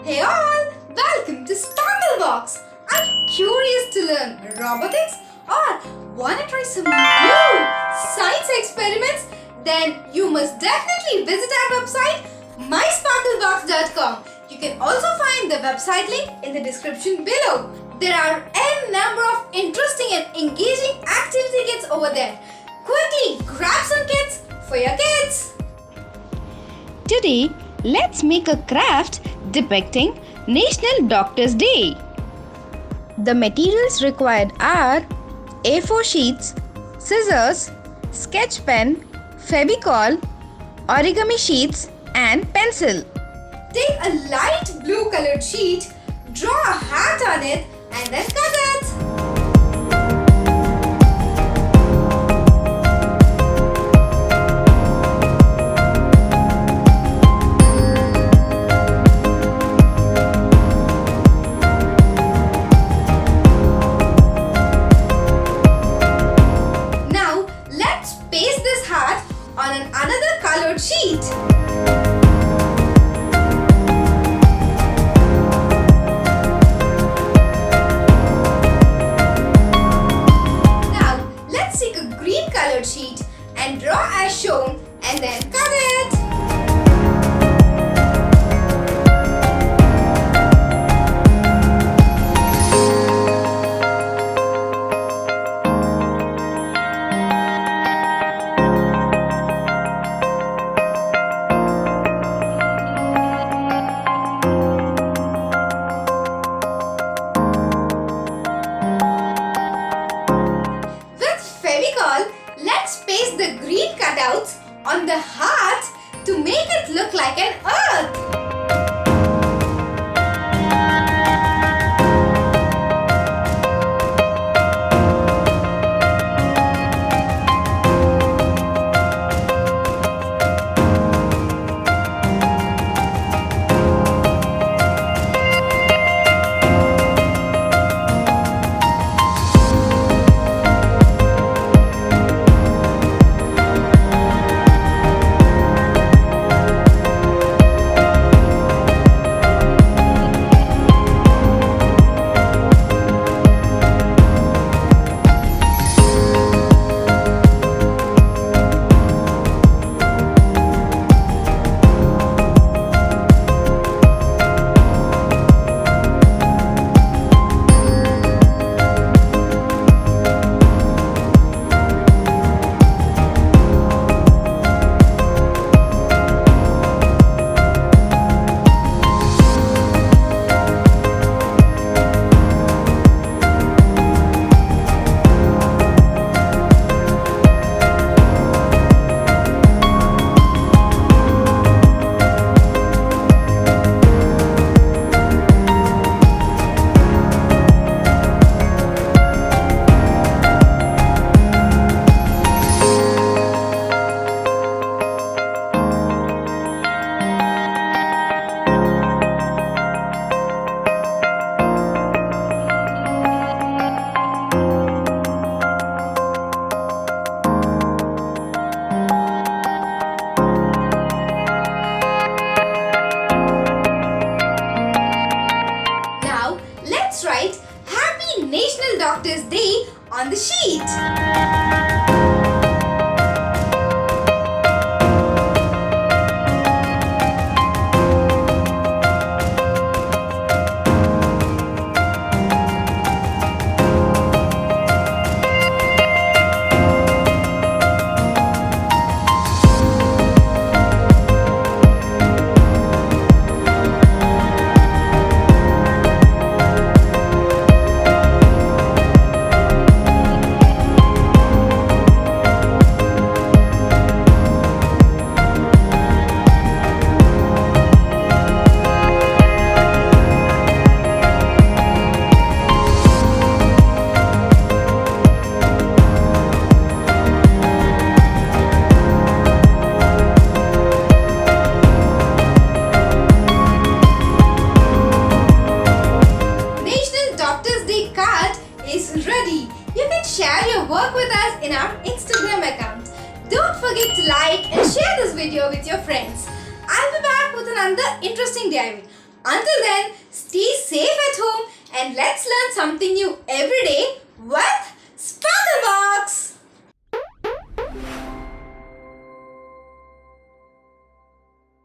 Hey all, welcome to Sparklebox. Are you curious to learn robotics or want to try some new science experiments? Then you must definitely visit our website mysparklebox.com. You can also find the website link in the description below. There are a number of interesting and engaging activity kits over there. Quickly grab some kits for your kids. Today, let's make a craft depicting National Doctors' Day. The materials required are A4 sheets, scissors, sketch pen, Fevicol, origami sheets and pencil. Take a light blue colored sheet, draw a heart on it and then cut it. Now let's paste this heart on another colored sheet. Sheet and draw as shown and then cut it. With Fevicol, let's paste the green cutouts on the heart to make it look like an earth. Write Happy National Doctors' Day on the sheet. Share your work with us in our Instagram account. Don't forget to like and share this video with your friends. I'll be back with another interesting diary. Until then, stay safe at home and let's learn something new every day with